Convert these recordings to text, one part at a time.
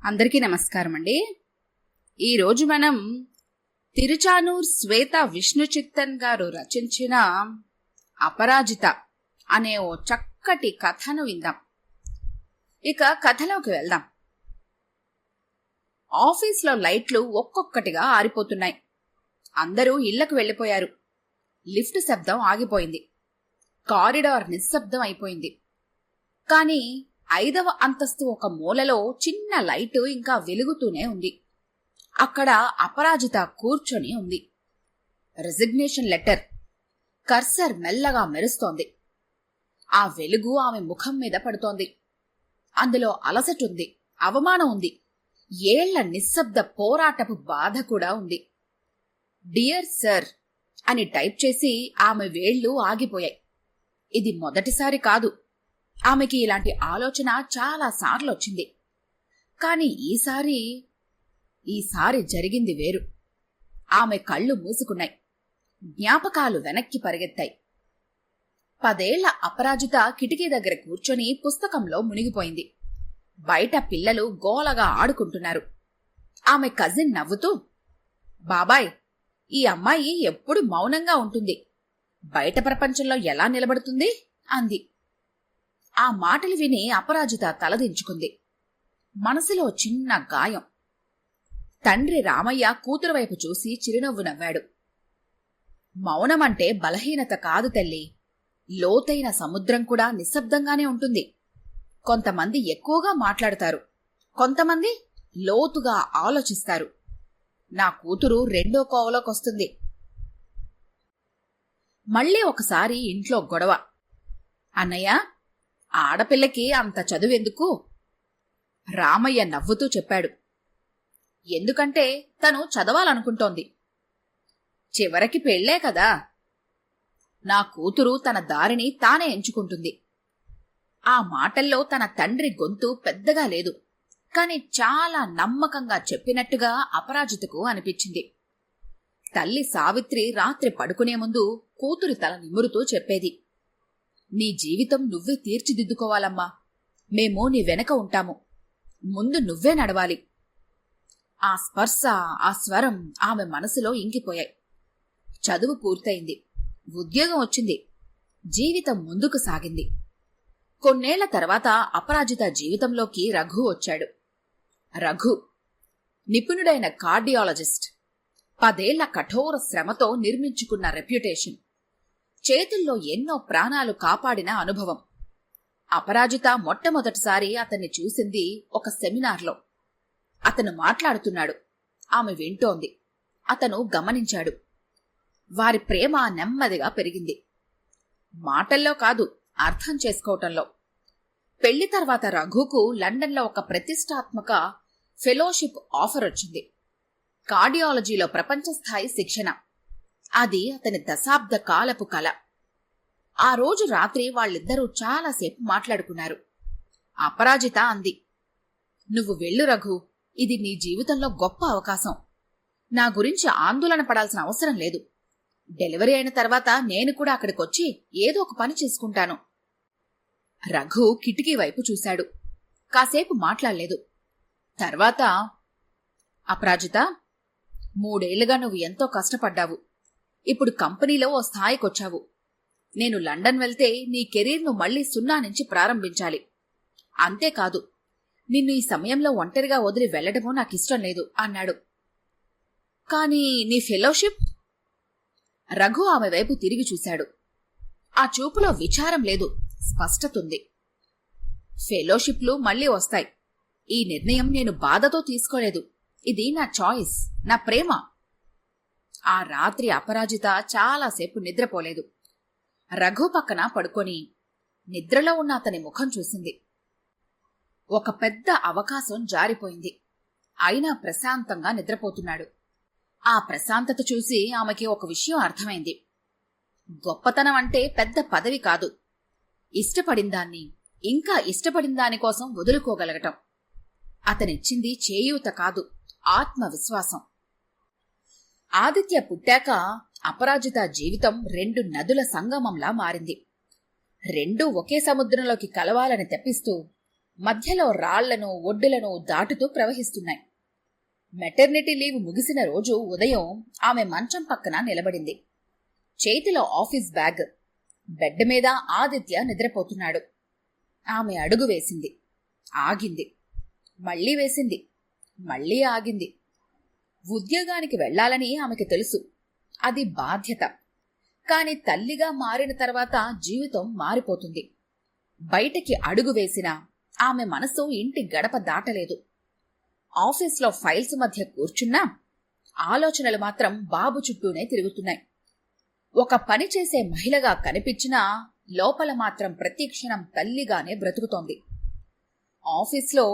అందరికీ నమస్కారం అండి. ఈరోజు మనం తిరుచానూర్ శ్వేత విష్ణు చిత్తన్ గారు రచించిన అపరాజిత అనే ఓ చక్కటి కథను విందాం. ఇక కథలోకి వెళ్దాం. ఆఫీస్లో లైట్లు ఒక్కొక్కటిగా ఆరిపోతున్నాయి. అందరూ ఇళ్లకు వెళ్లిపోయారు. లిఫ్ట్ శబ్దం ఆగిపోయింది. కారిడార్ నిశ్శబ్దం అయిపోయింది. కానీ 5వ అంతస్తు ఒక మూలలో చిన్న లైటు ఇంకా వెలుగుతూనే ఉంది. అక్కడ అపరాజిత కూర్చొని ఉంది. Resignation letter. కర్సర్ మెల్లగా మెరుస్తోంది. ఆ వెలుగు ఆమె ముఖం మీద పడుతోంది. అందులో అలసటుంది, అవమానం ఉంది, ఏళ్ల నిశ్శబ్ద పోరాటపు బాధ కూడా ఉంది. డియర్ సర్ అని టైప్ చేసి ఆమె వేళ్లు ఆగిపోయాయి. ఇది మొదటిసారి కాదు. ఆమెకి ఇలాంటి ఆలోచన చాలా సార్లు వచ్చింది. కాని ఈసారి జరిగింది వేరు. ఆమె కళ్ళు మూసుకున్నాయి. జ్ఞాపకాలు వెనక్కి పరిగెత్తాయి. 10 ఏళ్ల అపరాజిత కిటికీ దగ్గర కూర్చొని పుస్తకంలో మునిగిపోయింది. బయట పిల్లలు గోలగా ఆడుకుంటున్నారు. ఆమె కజిన్ నవ్వుతూ, బాబాయ్, ఈ అమ్మాయి ఎప్పుడు మౌనంగా ఉంటుంది, బయట ప్రపంచంలో ఎలా నిలబడుతుంది అంది. ఆ మాటలు విని అపరాజిత తలదించుకుంది. మనసులో చిన్న గాయం. తండ్రి రామయ్య కూతురు వైపు చూసి చిరునవ్వు నవ్వాడు. మౌనమంటే బలహీనత కాదు తల్లి. లోతైన సముద్రం కూడా నిశ్శబ్దంగానే ఉంటుంది. కొంతమంది ఎక్కువగా మాట్లాడతారు, కొంతమంది లోతుగా ఆలోచిస్తారు. నా కూతురు రెండో కోవలోకొస్తుంది. మళ్ళీ ఒకసారి ఇంట్లో గొడవ. అన్నయ్య, ఆడపిల్లకి అంత చదువెందుకు? రామయ్య నవ్వుతూ చెప్పాడు. ఎందుకంటే తను చదవాలనుకుంటోంది. చివరికి పెళ్లే కదా. నా కూతురు తన దారిని తానే ఎంచుకుంటుంది. ఆ మాటల్లో తన తండ్రి గొంతు పెద్దగా లేదు, కాని చాలా నమ్మకంగా చెప్పినట్టుగా అపరాజితకు అనిపించింది. తల్లి సావిత్రి రాత్రి పడుకునే ముందు కూతురి తల నిమురుతూ చెప్పేది, నీ జీవితం నువ్వే తీర్చిదిద్దుకోవాలమ్మా. మేము నీ వెనక ఉంటాము. ముందు నువ్వే నడవాలి. ఆ స్పర్శ, ఆ స్వరం ఆమె మనసులో ఇంకిపోయాయి. చదువు పూర్తయింది. ఉద్యోగం వచ్చింది. జీవితం ముందుకు సాగింది. కొన్నేళ్ల తర్వాత అపరాజిత జీవితంలోకి రఘు వచ్చాడు. రఘు నిపుణుడైన కార్డియాలజిస్ట్. 10 ఏళ్ల కఠోర శ్రమతో నిర్మించుకున్న రెప్యుటేషన్. చేతుల్లో ఎన్నో ప్రాణాలు కాపాడిన అనుభవం. అపరాజిత మొట్టమొదటిసారి అతన్ని చూసింది ఒక సెమినార్లో. అతను మాట్లాడుతున్నాడు. ఆమె వింటోంది. అతను గమనించాడు. వారి ప్రేమ నెమ్మదిగా పెరిగింది. మాటల్లో కాదు, అర్థం చేసుకోవటంలో. పెళ్లి తర్వాత రఘుకు లండన్లో ఒక ప్రతిష్టాత్మక ఫెలోషిప్ ఆఫర్ వచ్చింది. కార్డియాలజీలో ప్రపంచ స్థాయి శిక్షణ. అది అతని దశాబ్ద కాలపు కల. ఆ రోజు రాత్రి వాళ్ళిద్దరూ చాలాసేపు మాట్లాడుకున్నారు. అపరాజిత అంది, నువ్వు వెళ్ళు రఘు, ఇది నీ జీవితంలో గొప్ప అవకాశం. నా గురించి ఆందోళన పడాల్సిన అవసరం లేదు. డెలివరీ అయిన తర్వాత నేను కూడా అక్కడికొచ్చి ఏదో ఒక పని చేసుకుంటాను. రఘు కిటికీ వైపు చూశాడు. కాసేపు మాట్లాడలేదు. తర్వాత, అపరాజిత, 3 ఏళ్లుగా నువ్వు ఎంతో కష్టపడ్డావు. ఇప్పుడు కంపెనీలో ఓ స్థాయికొచ్చావు. నేను లండన్ వెళ్తే నీ కెరీర్ను మళ్లీ 0 నుంచి ప్రారంభించాలి. అంతేకాదు, నిన్ను ఈ సమయంలో ఒంటరిగా వదిలి వెళ్లడమూ నాకిష్టం లేదు అన్నాడు. కానీ నీ ఫెలోషిప్? రఘు ఆమె వైపు తిరిగి చూశాడు. ఆ చూపులో విచారం లేదు, స్పష్టతుంది. ఫెలోషిప్లు మళ్లీ వస్తాయి. ఈ నిర్ణయం నేను బాధతో తీసుకోలేదు. ఇది నా చాయిస్, నా ప్రేమ. ఆ రాత్రి అపరాజిత చాలాసేపు నిద్రపోలేదు. రఘు పక్కన పడుకొని నిద్రలో ఉన్న అతని ముఖం చూసింది. ఒక పెద్ద అవకాశం జారిపోయింది. అయినా ప్రశాంతంగా నిద్రపోతున్నాడు. ఆ ప్రశాంతత చూసి ఆమెకి ఒక విషయం అర్థమైంది. గొప్పతనం అంటే పెద్ద పదవి కాదు, ఇష్టపడిందాన్ని ఇంకా ఇష్టపడిందానికోసం వదులుకోగలగటం. అతనిచ్చింది చేయూత కాదు, ఆత్మవిశ్వాసం. ఆదిత్య పుట్టాక అపరాజిత జీవితం 2 నదుల సంగమంలా మారింది. రెండూ ఒకే సముద్రంలోకి కలవాలని తెప్పిస్తూ మధ్యలో రాళ్లను ఒడ్డులను దాటుతూ ప్రవహిస్తున్నాయి. మెటర్నిటీ లీవ్ ముగిసిన రోజు ఉదయం ఆమె మంచం పక్కన నిలబడింది. చేతిలో ఆఫీస్ బ్యాగ్. బెడ్ మీద ఆదిత్య నిద్రపోతున్నాడు. ఆమె అడుగు వేసింది, ఆగింది, మళ్లీ వేసింది, మళ్లీ ఆగింది. ఉద్యోగానికి వెళ్లాలని ఆమెకి తెలుసు, అది బాధ్యత. కాని తల్లిగా మారిన తర్వాత జీవితం మారిపోతుంది. బయటికి అడుగు వేసినా ఆమె మనసు ఇంటి గడప దాటలేదు. ఆఫీస్లో ఫైల్స్ మధ్య కూర్చున్నా ఆలోచనలు మాత్రం బాబు చుట్టూనే తిరుగుతున్నాయి. ఒక పని చేసే మహిళగా కనిపించినా లోపల మాత్రం ప్రతిక్షణం తల్లిగానే బ్రతుకుతోంది. ఆఫీస్లో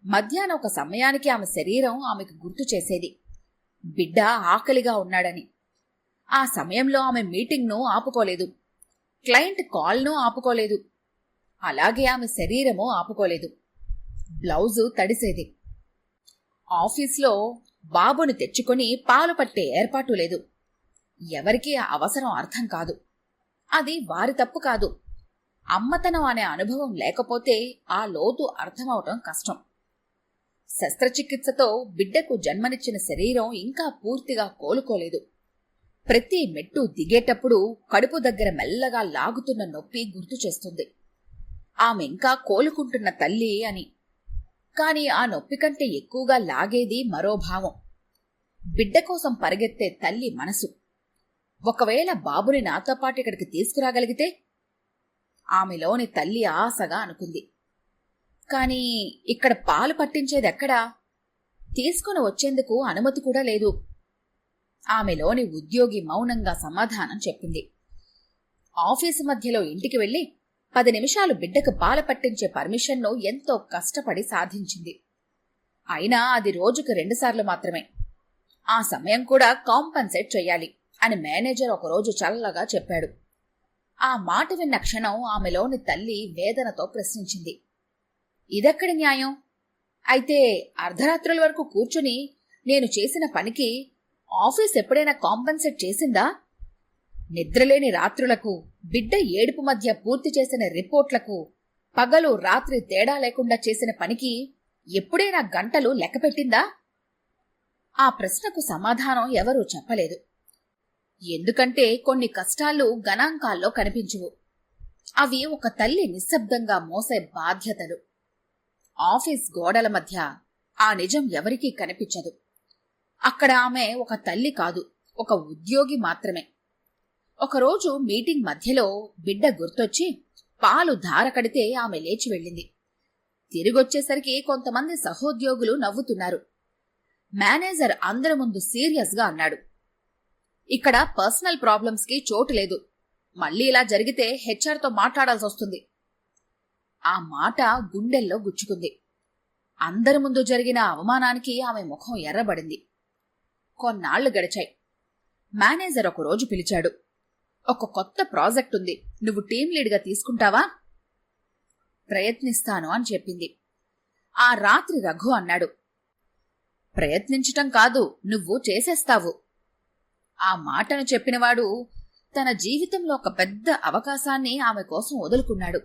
మధ్యాహ్నం ఒక సమయానికి ఆమె శరీరం ఆమెకు గుర్తు చేసేది, బిడ్డ ఆకలిగా ఉన్నాడని. ఆ సమయంలో ఆమె మీటింగ్ను ఆపుకోలేదు, క్లయింట్ కాల్ను ఆపుకోలేదు, అలాగే ఆమె శరీరము ఆపుకోలేదు. బ్లౌజు తడిసేది. ఆఫీస్లో బాబుని తెచ్చుకొని పాలు పట్టే ఏర్పాటు లేదు. ఎవరికీ ఆ అవసరం అర్థం కాదు. అది వారి తప్పు కాదు. అమ్మతనం అనే అనుభవం లేకపోతే ఆ లోతు అర్థమవటం కష్టం. శస్త్రచికిత్సతో బిడ్డకు జన్మనిచ్చిన శరీరం ఇంకా పూర్తిగా కోలుకోలేదు. ప్రతి మెట్టు దిగేటప్పుడు కడుపు దగ్గర మెల్లగా లాగుతున్న నొప్పి గుర్తు చేస్తుంది, ఆమె ఇంకా కోలుకుంటున్న తల్లి అని. కాని ఆ నొప్పి కంటే ఎక్కువగా లాగేది మరో భావం, బిడ్డ కోసం పరిగెత్తే తల్లి మనసు. ఒకవేళ బాబుని నాతో పాటు ఇక్కడికి తీసుకురాగలిగితే, ఆమెలోని తల్లి ఆశగా అనుకుంది. కాని ఇక్కడ పాలు పట్టించేదెక్కడా? తీసుకుని వచ్చేందుకు అనుమతి కూడా లేదు. ఆమెలోని ఉద్యోగి మౌనంగా సమాధానం చెప్పింది. ఆఫీసు మధ్యలో ఇంటికి వెళ్లి 10 నిమిషాలు బిడ్డకు పాలు పట్టించే పర్మిషన్ను ఎంతో కష్టపడి సాధించింది. అయినా అది రోజుకు 2 సార్లు మాత్రమే. ఆ సమయం కూడా కాంపన్సేట్ చెయ్యాలి అని మేనేజర్ ఒకరోజు చల్లగా చెప్పాడు. ఆ మాట విన్న క్షణం ఆమెలోని తల్లి వేదనతో ప్రశ్నించింది, ఇదెక్కడి న్యాయం? అయితే అర్ధరాత్రుల వరకు కూర్చుని నేను చేసిన పనికి ఆఫీస్ ఎప్పుడైనా కాంపన్సేట్ చేసిందా? నిద్రలేని రాత్రులకు, బిడ్డ ఏడుపు మధ్య పూర్తి చేసిన రిపోర్ట్లకు, పగలు రాత్రి తేడా లేకుండా చేసిన పనికి ఎప్పుడైనా గంటలు లెక్కపెట్టిందా? ఆ ప్రశ్నకు సమాధానం ఎవరూ చెప్పలేదు. ఎందుకంటే కొన్ని కష్టాలు గణాంకాల్లో కనిపించవు. అవి ఒక తల్లి నిశ్శబ్దంగా మోసే బాధ్యతలు. ఆఫీస్ గోడల మధ్య ఆ నిజం ఎవరికీ కనిపించదు. అక్కడ ఆమె ఒక తల్లి కాదు, ఒక ఉద్యోగి మాత్రమే. ఒకరోజు మీటింగ్ మధ్యలో బిడ్డ గుర్తొచ్చి పాలు ధార కడితే ఆమె లేచి వెళ్ళింది. తిరిగొచ్చేసరికి కొంతమంది సహోద్యోగులు నవ్వుతున్నారు. మేనేజర్ అందరి ముందు సీరియస్ గా అన్నాడు, ఇక్కడ పర్సనల్ ప్రాబ్లమ్స్ కి చోటు లేదు. మళ్ళీ ఇలా జరిగితే హెచ్ఆర్తో మాట్లాడాల్సి వస్తుంది. ఆ మాట గుండెల్లో గుచ్చుకుంది. అందరి ముందు జరిగిన అవమానానికి ఆమె ముఖం ఎర్రబడింది. కొన్నాళ్లు గడిచాయి. మేనేజర్ ఒకరోజు పిలిచాడు. ఒక కొత్త ప్రాజెక్ట్ ఉంది, నువ్వు టీం లీడ్గా తీసుకుంటావా? ప్రయత్నిస్తాను అని చెప్పింది. ఆ రాత్రి రఘు అన్నాడు, ప్రయత్నించటం కాదు, నువ్వు చేసేస్తావు. ఆ మాటను చెప్పినవాడు తన జీవితంలో ఒక పెద్ద అవకాశాన్ని ఆమె కోసం వదులుకున్నాడు.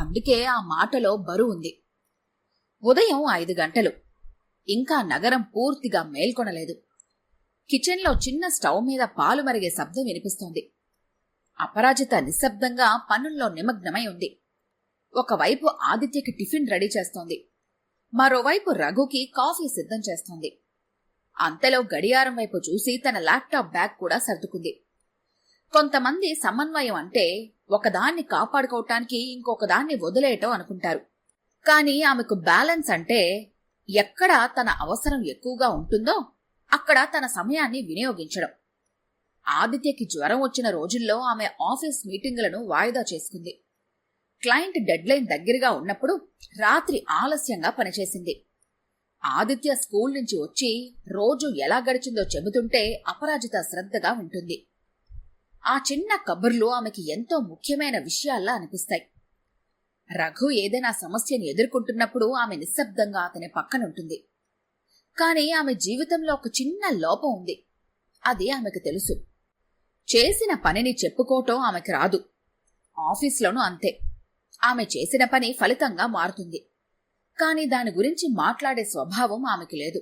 అందుకే ఆ మాటలో బరువు ఉంది. ఉదయం 5 గంటలు. ఇంకా నగరం పూర్తిగా మేల్కొనలేదు. కిచెన్లో చిన్న స్టవ్ మీద పాలు మరిగే శబ్దం వినిపిస్తోంది. అపరాజిత నిశ్శబ్దంగా పనుల్లో నిమగ్నమై ఉంది. ఒకవైపు ఆదిత్యకి టిఫిన్ రెడీ చేస్తోంది, మరోవైపు రఘుకి కాఫీ సిద్ధం చేస్తోంది. అంతలో గడియారం వైపు చూసి తన ల్యాప్టాప్ బ్యాగ్ కూడా సర్దుకుంది. కొంతమంది సమన్వయం అంటే ఒకదాన్ని కాపాడుకోవటానికి ఇంకొకదాన్ని వదిలేయటం అనుకుంటారు. కాని ఆమెకు బ్యాలెన్స్ అంటే ఎక్కడ తన అవసరం ఎక్కువగా ఉంటుందో అక్కడ తన సమయాన్ని వినియోగించడం. ఆదిత్యకి జ్వరం వచ్చిన రోజుల్లో ఆమె ఆఫీస్ మీటింగులను వాయిదా చేసుకుంది. క్లయింట్ డెడ్లైన్ దగ్గరగా ఉన్నప్పుడు రాత్రి ఆలస్యంగా పనిచేసింది. ఆదిత్య స్కూల్ నుంచి వచ్చి రోజు ఎలా గడిచిందో చెబుతుంటే అపరాజిత శ్రద్ధగా వింటుంది. ఆ చిన్న కబుర్లు ఆమెకి ఎంతో ముఖ్యమైన విషయాల్లా అనిపిస్తాయి. రఘు ఏదైనా సమస్యను ఎదుర్కొంటున్నప్పుడు ఆమె నిశ్శబ్దంగా అతని పక్కనుంటుంది. కాని ఆమె జీవితంలో ఒక చిన్న లోపం ఉంది, అది ఆమెకు తెలుసు. చేసిన పనిని చెప్పుకోవటం ఆమెకు రాదు. ఆఫీస్లోనూ అంతే. ఆమె చేసిన పని ఫలితంగా మారుతుంది, కాని దాని గురించి మాట్లాడే స్వభావం ఆమెకి లేదు.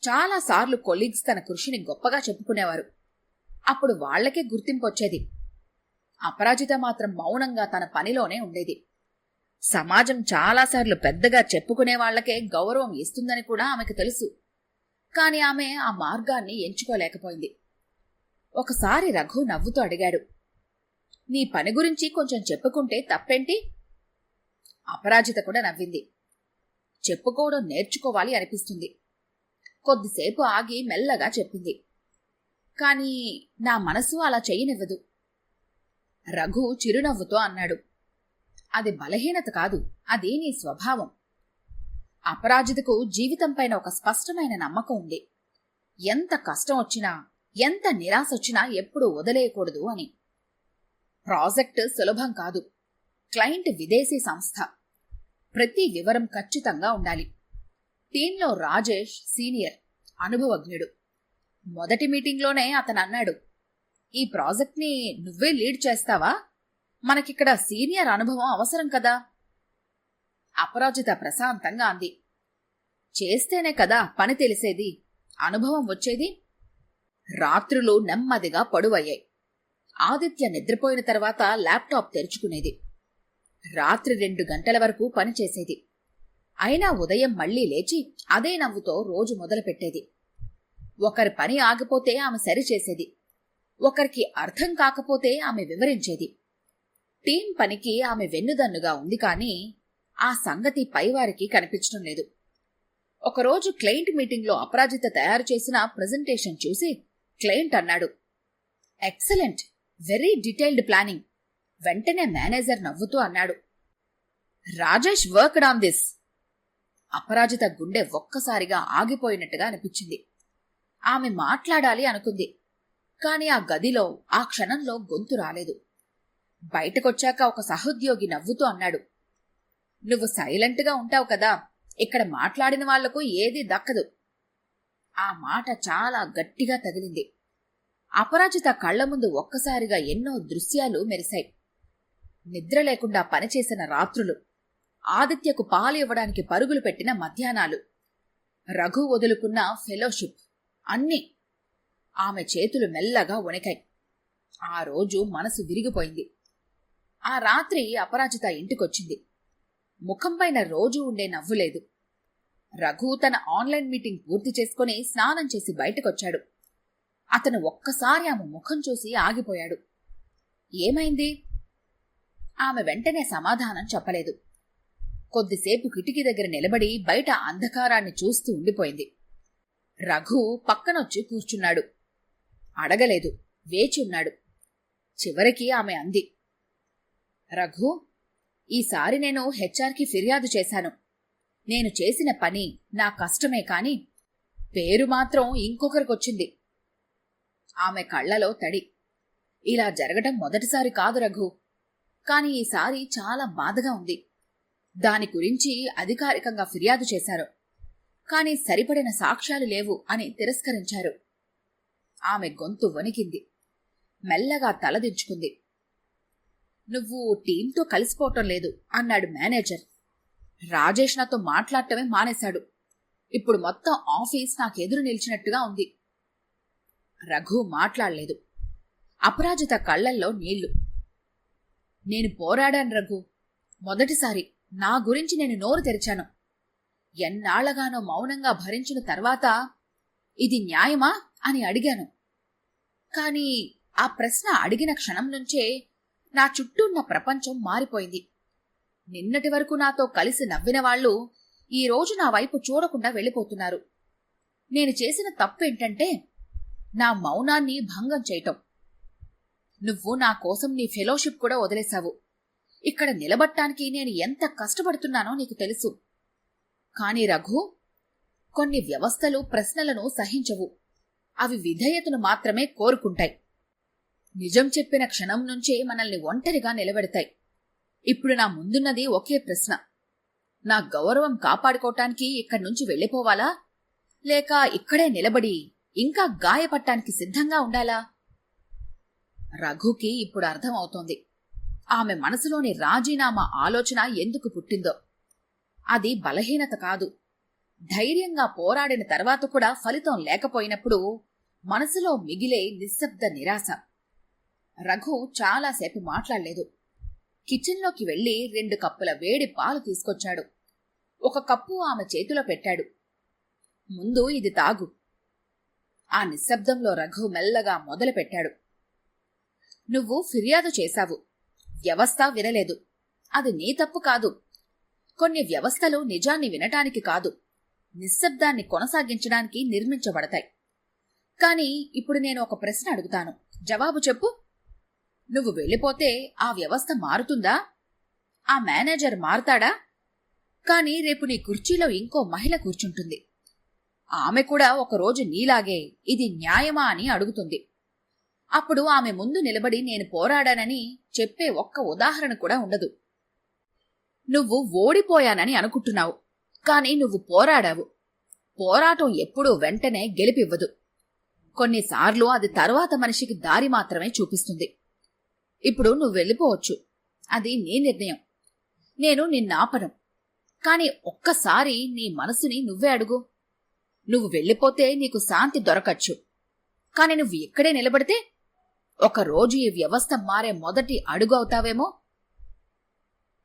చాలాసార్లు కొలీగ్స్ తన కృషిని గొప్పగా చెప్పుకునేవారు. అప్పుడు వాళ్లకే గుర్తింపొచ్చేది. అపరాజిత మాత్రం మౌనంగా తన పనిలోనే ఉండేది. సమాజం చాలాసార్లు పెద్దగా చెప్పుకునే వాళ్లకే గౌరవం ఇస్తుందని కూడా ఆమెకు తెలుసు. కాని ఆమె ఆ మార్గాన్ని ఎంచుకోలేకపోయింది. ఒకసారి రఘు నవ్వుతూ అడిగాడు, నీ పని గురించి కొంచెం చెప్పుకుంటే తప్పేంటి? అపరాజిత కూడా నవ్వింది. చెప్పుకోవడం నేర్చుకోవాలి అనిపిస్తుంది. కొద్దిసేపు ఆగి మెల్లగా చెప్పింది. కాని నా మనసు అలా చెయ్యనివ్వదు. రఘు చిరునవ్వుతో అన్నాడు, అది బలహీనత కాదు, అది నీ స్వభావం. అపరాజితకు జీవితంపైన ఒక స్పష్టమైన నమ్మకం ఉంది. ఎంత కష్టం వచ్చినా, ఎంత నిరాశొచ్చినా ఎప్పుడూ వదిలేయకూడదు అని. ప్రాజెక్ట్ సులభం కాదు. క్లయింట్ విదేశీ సంస్థ. ప్రతి వివరం ఖచ్చితంగా ఉండాలి. టీంలో రాజేష్ సీనియర్, అనుభవజ్ఞుడు. మొదటి మీటింగ్లోనే అతను అన్నాడు, ఈ ప్రాజెక్ట్ని నువ్వే లీడ్ చేస్తావా? మనకిక్కడ సీనియర్ అనుభవం అవసరం కదా. అపరాజిత ప్రశాంతంగా అంది, చేస్తేనే కదా పని తెలిసేది, అనుభవం వచ్చేది. రాత్రులు నెమ్మదిగా పొడువయ్యాయి. ఆదిత్య నిద్రపోయిన తర్వాత ల్యాప్టాప్ తెరుచుకునేది. రాత్రి 2 గంటల వరకు పనిచేసేది. అయినా ఉదయం మళ్లీ లేచి అదే నవ్వుతో రోజు మొదలుపెట్టేది. ఒకరి పని ఆగిపోతే ఆమె సరిచేసేది. ఒకరికి అర్థం కాకపోతే ఆమె వివరించేది. టీం పనికి ఆమె వెన్నుదన్నుగా ఉంది, కానీ ఆ సంగతి పైవారికి కనిపించడం లేదు. ఒకరోజు క్లయింట్ మీటింగ్లో అపరాజిత తయారు చేసిన ప్రెజెంటేషన్ చూసి క్లయింట్ అన్నాడు, ఎక్సలెంట్, వెరీ డీటెయిల్డ్ ప్లానింగ్. వెంటనే మేనేజర్ నవ్వుతూ అన్నాడు, రాజేష్ వర్క్డ్ ఆన్ దిస్. అపరాజిత గుండె ఒక్కసారిగా ఆగిపోయినట్టుగా అనిపించింది. ఆమె మాట్లాడాలి అనుకుంది, కాని ఆ గదిలో ఆ క్షణంలో గొంతు రాలేదు. బయటకొచ్చాక ఒక సహోద్యోగి నవ్వుతూ అన్నాడు, నువ్వు సైలెంట్గా ఉంటావు కదా, ఇక్కడ మాట్లాడిన వాళ్లకు ఏదీ దక్కదు. ఆ మాట చాలా గట్టిగా తగిలింది. అపరాజిత కళ్ల ముందు ఒక్కసారిగా ఎన్నో దృశ్యాలు మెరిశాయి. నిద్ర లేకుండా పనిచేసిన రాత్రులు, ఆదిత్యకు పాలు ఇవ్వడానికి పరుగులు పెట్టిన మధ్యాహ్నాలు, రఘు వదులుకున్న ఫెలోషిప్, అన్నీ. ఆమె చేతులు మెల్లగా వణికాయి. ఆ రోజు మనసు విరిగిపోయింది. ఆ రాత్రి అపరాజిత ఇంటికొచ్చింది. ముఖంపైన రోజు ఉండే నవ్వులేదు. రఘు తన ఆన్లైన్ మీటింగ్ పూర్తి చేసుకుని స్నానం చేసి బయటకొచ్చాడు. అతను ఒక్కసారి ఆమె ముఖం చూసి ఆగిపోయాడు. ఏమైంది? ఆమె వెంటనే సమాధానం చెప్పలేదు. కొద్దిసేపు కిటికీ దగ్గర నిలబడి బయట అంధకారాన్ని చూస్తూ ఉండిపోయింది. రఘు పక్కనొచ్చి కూర్చున్నాడు. అడగలేదు, వేచి ఉన్నాడు. చివరికి ఆమె అంది, రఘు, ఈసారి నేను హెచ్ఆర్కి ఫిర్యాదు చేశాను. నేను చేసిన పని నా కష్టమే కాని పేరు మాత్రం ఇంకొకరికొచ్చింది. ఆమె కళ్లలో తడి. ఇలా జరగడం మొదటిసారి కాదు రఘు, కాని ఈసారి చాలా బాధగా ఉంది. దాని గురించి అధికారికంగా ఫిర్యాదు చేశారు, కాని సరిపడిన సాక్ష్యాలు లేవు అని తిరస్కరించారు. ఆమె గొంతు వణికింది. మెల్లగా తలదించుకుంది. నువ్వు టీంతో కలిసిపోవటం లేదు అన్నాడు మేనేజర్. రాజేష్ నాతో మాట్లాడటమే మానేశాడు. ఇప్పుడు మొత్తం ఆఫీస్ నాకెదురు నిలిచినట్టుగా ఉంది. రఘు మాట్లాడలేదు. అపరాజిత కళ్లల్లో నీళ్లు. నేను పోరాడాను రఘు. మొదటిసారి నా గురించి నేను నోరు తెరిచాను. ఎన్నాళ్లగానో మౌనంగా భరించిన తర్వాత ఇది న్యాయమా అని అడిగాను. కాని ఆ ప్రశ్న అడిగిన క్షణం నుంచే నా చుట్టూ ఉన్న ప్రపంచం మారిపోయింది. నిన్నటి వరకు నాతో కలిసి నవ్విన వాళ్ళు ఈరోజు నా వైపు చూడకుండా వెళ్ళిపోతున్నారు. నేను చేసిన తప్పేంటంటే నా మౌనాన్ని భంగం చేయటం. నువ్వు నా కోసం నీ ఫెలోషిప్ కూడా వదిలేశావు. ఇక్కడ నిలబట్టానికి నేను ఎంత కష్టపడుతున్నానో నీకు తెలుసు. కాని రఘు, కొన్ని వ్యవస్థలు ప్రశ్నలను సహించవు. అవి విధేయతను మాత్రమే కోరుకుంటాయి. నిజం చెప్పిన క్షణం నుంచే మనల్ని ఒంటరిగా నిలబెడతాయి. ఇప్పుడు నా ముందున్నది ఒకే ప్రశ్న. నా గౌరవం కాపాడుకోవటానికి ఇక్కడి నుంచి వెళ్ళిపోవాలా, లేక ఇక్కడే నిలబడి ఇంకా గాయపట్టానికి సిద్ధంగా ఉండాలా? రఘుకి ఇప్పుడు అర్థమవుతోంది ఆమె మనసులోని రాజీనామా ఆలోచన ఎందుకు పుట్టిందో. అది బలహీనత కాదు. ధైర్యంగా పోరాడిన తర్వాత కూడా ఫలితం లేకపోయినప్పుడు మనసులో మిగిలే నిశ్శబ్ద నిరాశ. రఘు చాలాసేపు మాట్లాడలేదు. కిచెన్లోకి వెళ్లి 2 కప్పుల వేడి పాలు తీసుకొచ్చాడు. 1 కప్పు ఆమె చేతిలో పెట్టాడు. ముందు ఇది తాగు. ఆ నిశ్శబ్దంలో రఘు మెల్లగా మొదలుపెట్టాడు. నువ్వు ఫిర్యాదు చేశావు. వ్యవస్థ వినలేదు. అది నీ తప్పు కాదు. కొన్ని వ్యవస్థలు నిజాన్ని వినటానికి కాదు, నిశ్శబ్దాన్ని కొనసాగించడానికి నిర్మించబడతాయి. కానీ ఇప్పుడు నేను ఒక ప్రశ్న అడుగుతాను, జవాబు చెప్పు. నువ్వు వెళ్ళిపోతే ఆ వ్యవస్థ మారుతుందా? ఆ మేనేజర్ మారతాడా? కానీ రేపు నీ కుర్చీలో ఇంకో మహిళ కూర్చుంటుంది. ఆమె కూడా ఒకరోజు నీలాగే ఇది న్యాయమా అని అడుగుతుంది. అప్పుడు ఆమె ముందు నిలబడి నేను పోరాడానని చెప్పే ఒక్క ఉదాహరణ కూడా ఉండదు. నువ్వు ఓడిపోయానని అనుకుంటున్నావు, కానీ నువ్వు పోరాడావు. పోరాటం ఎప్పుడూ వెంటనే గెలిపివ్వదు. కొన్నిసార్లు అది తరువాత మనిషికి దారి మాత్రమే చూపిస్తుంది. ఇప్పుడు నువ్వు వెళ్ళిపోవచ్చు, అది నీ నిర్ణయం. నేను నిన్నాపను. కాని ఒక్కసారి నీ మనసుని నువ్వే అడుగు. నువ్వు వెళ్ళిపోతే నీకు శాంతి దొరకచ్చు, కాని నువ్వు ఇక్కడే నిలబడితే ఒకరోజు ఈ వ్యవస్థ మారే మొదటి అడుగు అవుతావేమో.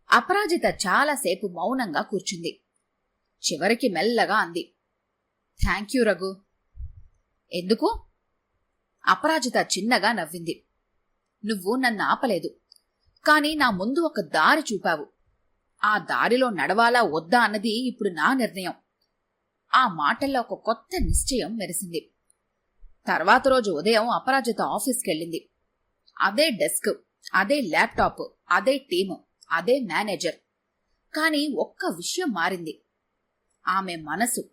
అపరాజిత చాలాసేపు మౌనంగా కూర్చుంది. చివరికి మెల్లగా అంది, థ్యాంక్యూ రఘు. ఎందుకు? అపరాజిత చిన్నగా నవ్వింది. నువ్వు నన్ను ఆపలేదు, కాని నా ముందు ఒక దారి చూపావు. ఆ దారిలో నడవాలా వద్దా అన్నది ఇప్పుడు నా నిర్ణయం. ఆ మాటల్లో ఒక కొత్త నిశ్చయం మెరిసింది. తర్వాత రోజు ఉదయం అపరాజిత ఆఫీస్కెళ్ళింది. అదే డెస్క్, అదే ల్యాప్టాప్, అదే టీము, అదే మేనేజర్. కాని ఒక్క విషయం మారింది, ఆమె మనసు.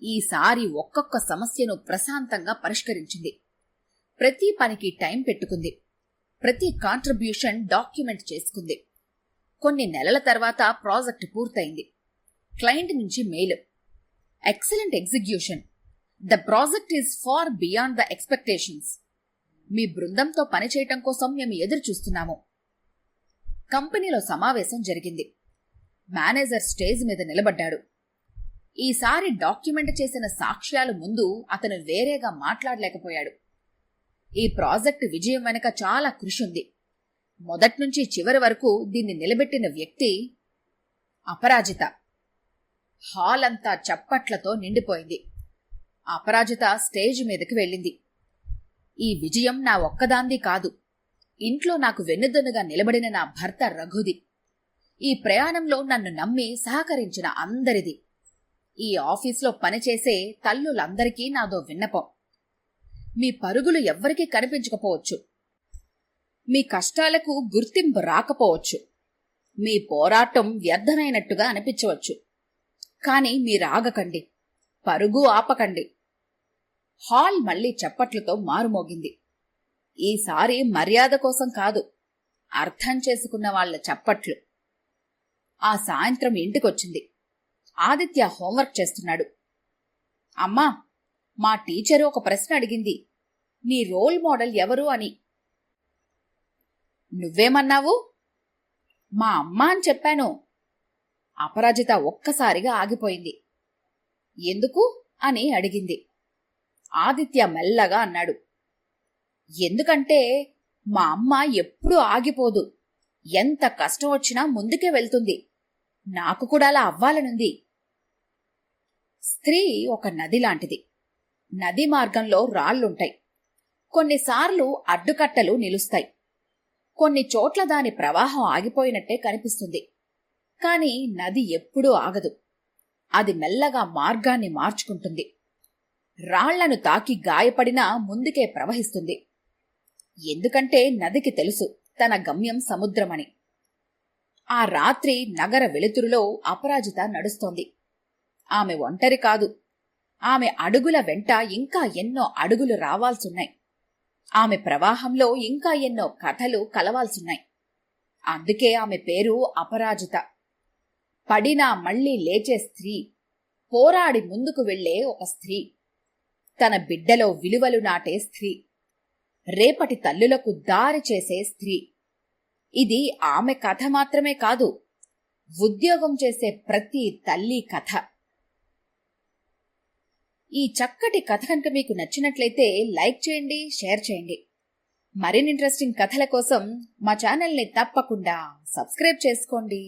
ఈసారి ఒక్కొక్క సమస్యను ప్రశాంతంగా పరిష్కరించింది. ప్రతి పనికి టైం పెట్టుకుంది. ప్రతి కాంట్రిబ్యూషన్ డాక్యుమెంట్ చేసుకుంది. కొన్ని నెలల తర్వాత ప్రాజెక్ట్ పూర్తయింది. క్లయింట్ నుంచి mail, excellent execution. The project is far beyond the expectations. మీ బృందంతో పనిచేయటం కోసం మేము ఎదురు చూస్తున్నాము. కంపెనీలో సమావేశం జరిగింది. మేనేజర్ స్టేజ్ మీద నిలబడ్డాడు. ఈసారి డాక్యుమెంట్ చేసిన సాక్ష్యాలు ముందు అతను వేరేగా మాట్లాడలేకపోయాడు. ఈ ప్రాజెక్టు విజయం వెనుక చాలా కృషి ఉంది. మొదట్నుంచి చివరి వరకు దీన్ని నిలబెట్టిన వ్యక్తి అపరాజిత. హాల్ అంతా చప్పట్లతో నిండిపోయింది. అపరాజిత స్టేజ్ మీదకి వెళ్ళింది. ఈ విజయం నా ఒక్కదాంది కాదు, ఇంట్లో నాకు వెన్నుదన్నుగా నిలబడిన నా భర్త రఘుది. ఈ ప్రయాణంలో నన్ను నమ్మి సహకరించిన అందరిది. ఈ ఆఫీస్లో పనిచేసే తల్లులందరికీ నాదో విన్నపం. మీ పరుగులు ఎవ్వరికీ కనిపించకపోవచ్చు, మీ కష్టాలకు గుర్తింపు రాకపోవచ్చు, మీ పోరాటం వ్యర్థమైనట్టుగా అనిపించవచ్చు. కాని మీరాగకండి, పరుగు ఆపకండి. హాల్ మళ్లీ చప్పట్లతో మారుమోగింది. ఈసారి మర్యాద కోసం కాదు, అర్థం చేసుకున్న వాళ్ల చప్పట్లు. ఆ సాయంత్రం ఇంటికొచ్చింది. ఆదిత్య హోంవర్క్ చేస్తున్నాడు. అమ్మా, మా టీచరు ఒక ప్రశ్న అడిగింది, నీ రోల్ మోడల్ ఎవరు అని. నువ్వేమన్నావు? మా అమ్మ అని చెప్పాను. అపరాజిత ఒక్కసారిగా ఆగిపోయింది. ఎందుకు అని అడిగింది. ఆదిత్య మెల్లగా అన్నాడు, ఎందుకంటే మా అమ్మ ఎప్పుడూ ఆగిపోదు. ఎంత కష్టం వచ్చినా ముందుకే వెళ్తుంది. నాకు కూడా అలా అవ్వాలనుంది. స్త్రీ ఒక నది లాంటిది. నది మార్గంలో రాళ్లుంటాయి. కొన్నిసార్లు అడ్డుకట్టలు నిలుస్తాయి. కొన్ని చోట్ల దాని ప్రవాహం ఆగిపోయినట్టే కనిపిస్తుంది. కాని నది ఎప్పుడూ ఆగదు. అది మెల్లగా మార్గాన్ని మార్చుకుంటుంది. రాళ్లను తాకి గాయపడినా ముందుకే ప్రవహిస్తుంది. ఎందుకంటే నదికి తెలుసు తన గమ్యం సముద్రమని. ఆ రాత్రి నగర వెలుతురులో అపరాజిత నడుస్తోంది. ఆమె ఒంటరి కాదు. ఆమె అడుగుల వెంట ఇంకా ఎన్నో అడుగులు రావాల్సున్నాయి. ఆమె ప్రవాహంలో ఇంకా ఎన్నో కథలు కలవాల్సున్నాయి. అందుకే ఆమె పేరు అపరాజిత. పడినా మళ్లీ లేచే స్త్రీ, పోరాడి ముందుకు వెళ్లే ఒక స్త్రీ, తన బిడ్డలో విలువలు నాటే స్త్రీ, రేపటి తల్లులకు దారి చేసే స్త్రీ. ఇది ఆమె కథ మాత్రమే కాదు, ఉద్యోగం చేసే ప్రతి తల్లి కథ. ఈ చక్కటి కథ కనుక మీకు నచ్చినట్లయితే లైక్ చేయండి, షేర్ చేయండి. మరిన్ని ఇంట్రెస్టింగ్ కథల కోసం మా ఛానల్ని తప్పకుండా సబ్స్క్రైబ్ చేసుకోండి.